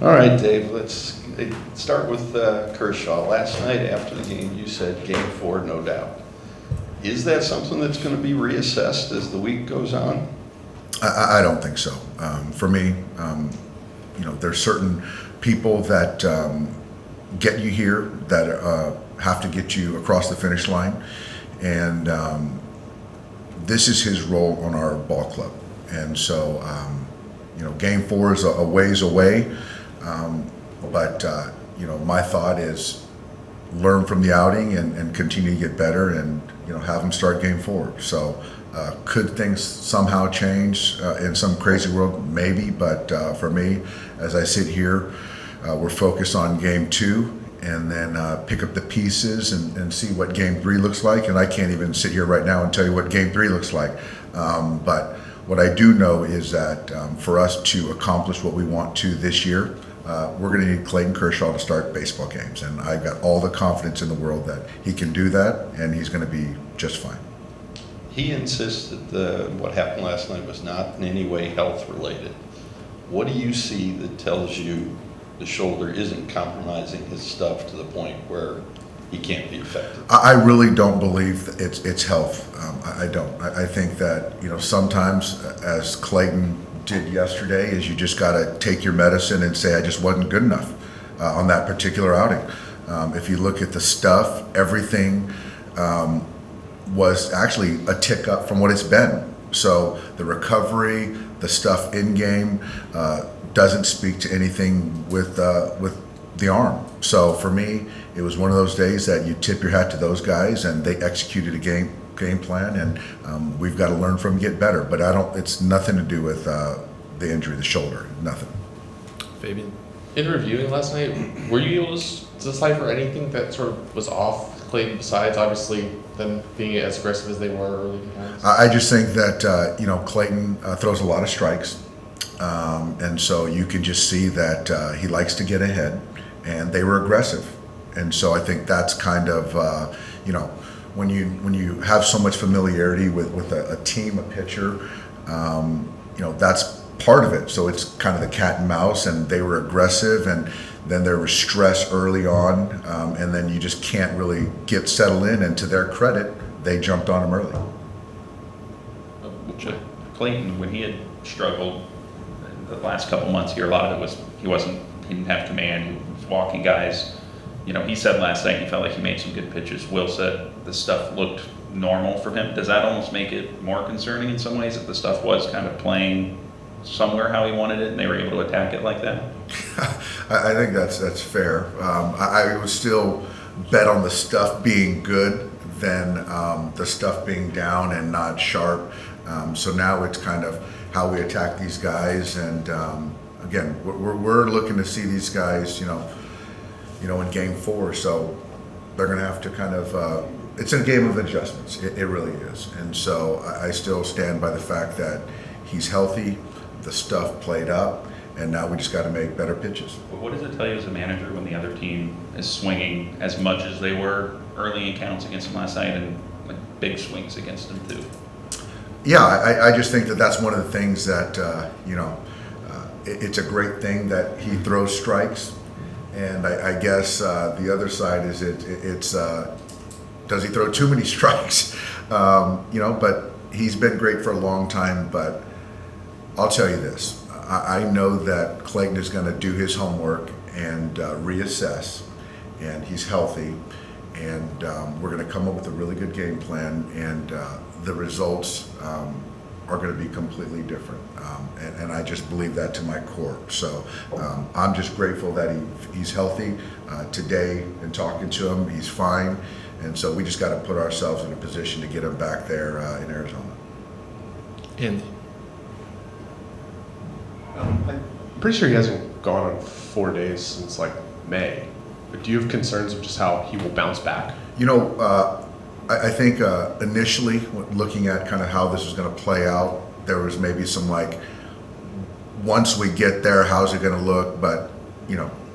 All right, Dave, let's start with Kershaw. Last night after the game, you said Game 4, no doubt. Is that something that's going to be reassessed as the week goes on? I don't think so. For me, there's certain people that get you here that have to get you across the finish line, and this is his role on our ball club. And so, Game 4 is a ways away, but my thought is learn from the outing and continue to get better, and have him start Game 4. So. Could things somehow change in some crazy world? Maybe, but for me, as I sit here, we're focused on Game 2 and then pick up the pieces and see what Game 3 looks like. And I can't even sit here right now and tell you what Game 3 looks like. But what I do know is that for us to accomplish what we want to this year, we're going to need Clayton Kershaw to start baseball games. And I've got all the confidence in the world that he can do that, and he's going to be just fine. He insists that what happened last night was not in any way health related. What do you see that tells you the shoulder isn't compromising his stuff to the point where he can't be effective? I really don't believe it's health. I don't. I think that sometimes, as Clayton did yesterday, is you just got to take your medicine and say I just wasn't good enough on that particular outing. If you look at the stuff, everything. Was actually a tick up from what it's been. So the recovery, the stuff in game, doesn't speak to anything with the arm. So for me, it was one of those days that you tip your hat to those guys, and they executed a game plan, and we've got to learn from and get better. But it's nothing to do with the injury, the shoulder, nothing. Fabian? In reviewing last night, were you able to decipher anything that sort of was off Clayton, besides obviously them being as aggressive as they were early in games? I just think that Clayton throws a lot of strikes, and so you can just see that he likes to get ahead, and they were aggressive, and so I think that's kind of when you have so much familiarity with a team, a pitcher, that's part of it. So it's kind of the cat and mouse, and they were aggressive, and then there was stress early on, and then you just can't really get settled in, and to their credit, they jumped on him early. Clayton, when he had struggled the last couple months here, a lot of it was he didn't have command, he was walking guys. He said last night he felt like he made some good pitches. Will said the stuff looked normal for him. Does that almost make it more concerning in some ways, that the stuff was kind of playing somewhere how he wanted it and they were able to attack it like that? I think that's fair. I would still bet on the stuff being good than the stuff being down and not sharp. So now it's kind of how we attack these guys, and again, we're looking to see these guys, in Game 4. So they're going to have to kind of. It's a game of adjustments. It really is, and so I still stand by the fact that he's healthy. The stuff played up, and now we just got to make better pitches. Well, what does it tell you as a manager when the other team is swinging as much as they were early in counts against him last night, and like big swings against him too? Yeah, I just think that that's one of the things that it's a great thing that he throws strikes, and I guess the other side is it's does he throw too many strikes? But he's been great for a long time, but. I'll tell you this, I know that Clayton is going to do his homework and reassess, and he's healthy, and we're going to come up with a really good game plan, and the results are going to be completely different, and I just believe that to my core. So I'm just grateful that he's healthy. Today, in talking to him, he's fine, and so we just got to put ourselves in a position to get him back there in Arizona. And I'm pretty sure he hasn't gone on 4 days since like May. But do you have concerns of just how he will bounce back? I think initially, looking at kind of how this is going to play out, there was maybe some once we get there, how's it going to look? But,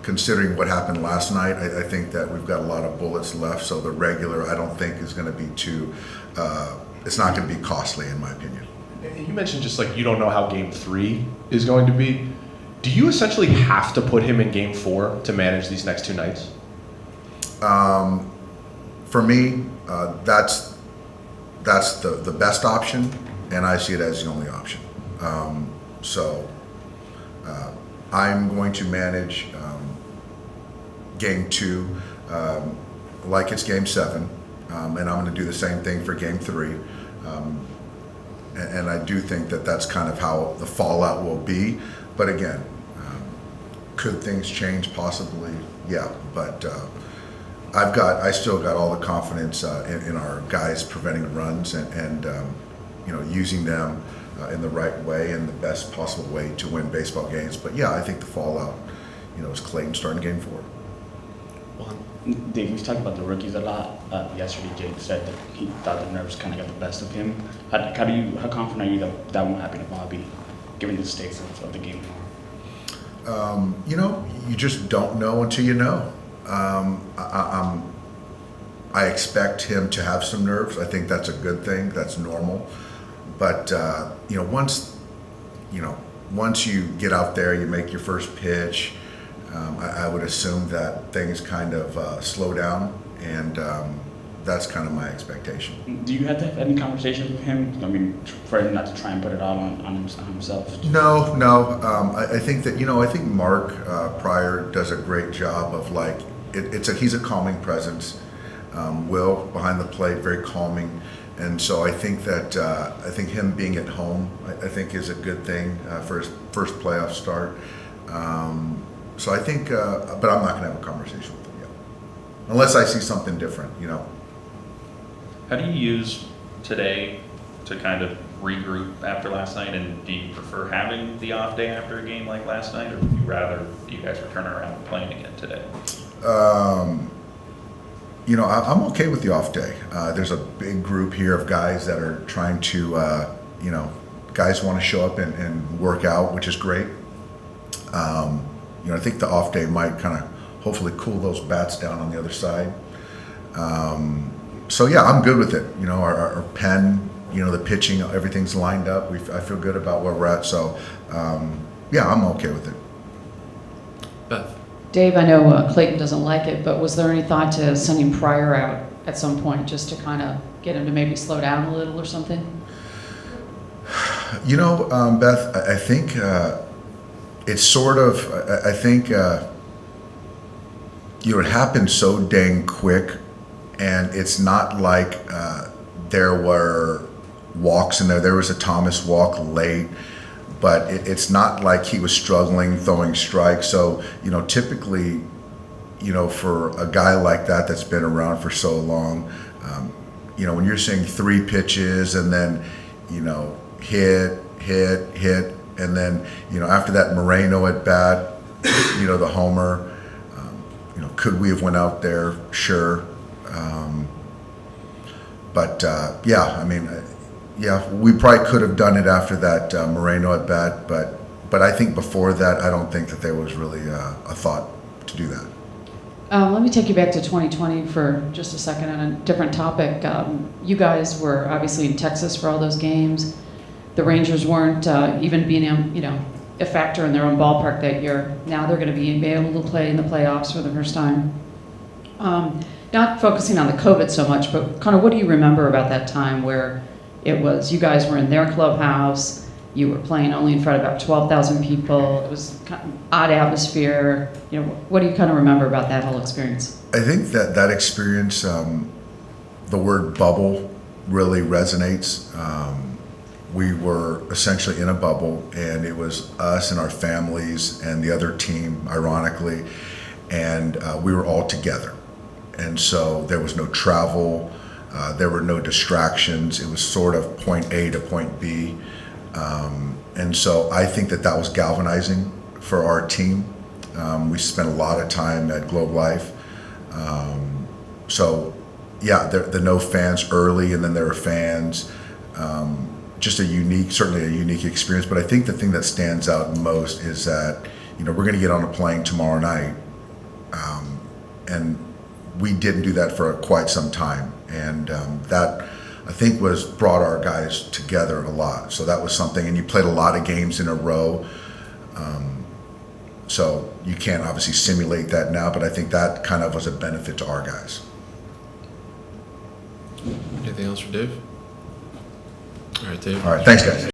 considering what happened last night, I think that we've got a lot of bullets left. So the regular, I don't think is going to be too, it's not going to be costly in my opinion. You mentioned just you don't know how Game 3 is going to be. Do you essentially have to put him in game 4 to manage these next 2 nights? For me, that's the best option, and I see it as the only option. So I'm going to manage game 2 like it's game 7, and I'm going to do the same thing for game 3. And I do think that that's kind of how the fallout will be. But again, could things change? Possibly, yeah. But I still got all the confidence in our guys preventing runs and using them in the right way and the best possible way to win baseball games. But yeah, I think the fallout, is Clayton starting game 4. One. Dave, we've talked about the rookies a lot. Yesterday, Jake said that he thought the nerves kind of got the best of him. How confident are you that that won't happen to Bobby, given the stakes of the game tomorrow? You just don't know until you know. I expect him to have some nerves. I think that's a good thing. That's normal. But once you get out there, you make your first pitch. I would assume that things kind of slow down, and that's kind of my expectation. Do you have to have any conversations with him? I mean, for him not to try and put it all on himself? No. I think that I think Mark Pryor does a great job of he's a calming presence. Will behind the plate, very calming, and so I think that him being at home, I think is a good thing for his first playoff start. So I think, but I'm not going to have a conversation with him yet, unless I see something different. How do you use today to kind of regroup after last night? And do you prefer having the off day after a game like last night, or would you rather you guys were turning around and playing again today? I'm okay with the off day. There's a big group here of guys that are trying to, guys want to show up and work out, which is great. I think the off day might kind of hopefully cool those bats down on the other side. So yeah, I'm good with it. Our pen, the pitching, everything's lined up. I feel good about where we're at. So yeah, I'm okay with it. Beth. Dave, I know Clayton doesn't like it, but was there any thought to sending Pryor out at some point just to kind of get him to maybe slow down a little or something? Beth, I think it's sort of, I think, it happened so dang quick, and it's not like there were walks in there. There was a Thomas walk late, but it's not like he was struggling throwing strikes. So, typically, for a guy like that that's been around for so long, when you're seeing 3 pitches and then, hit, and then, after that Moreno at bat, the homer, could we have went out there? Sure. Yeah, we probably could have done it after that Moreno at bat, but I think before that, I don't think that there was really a thought to do that. Let me take you back to 2020 for just a second on a different topic. You guys were obviously in Texas for all those games. The Rangers weren't even being, a factor in their own ballpark that year. Now they're going to be able to play in the playoffs for the first time. Not focusing on the COVID so much, but kind of what do you remember about that time where it was you guys were in their clubhouse, you were playing only in front of about 12,000 people. It was kind of odd atmosphere. What do you kind of remember about that whole experience? I think that experience, the word bubble really resonates. We were essentially in a bubble, and it was us and our families and the other team, ironically, and we were all together. And so there was no travel, there were no distractions. It was sort of point A to point B. And so I think that was galvanizing for our team. We spent a lot of time at Globe Life. So yeah, the no fans early, and then there were fans. Just certainly a unique experience. But I think the thing that stands out most is that, we're going to get on a plane tomorrow night. And we didn't do that for quite some time. And that, I think, brought our guys together a lot. So that was something. And you played a lot of games in a row. So you can't obviously simulate that now, but I think that kind of was a benefit to our guys. Anything else for Dave? All right, Dave. All right, thanks, guys.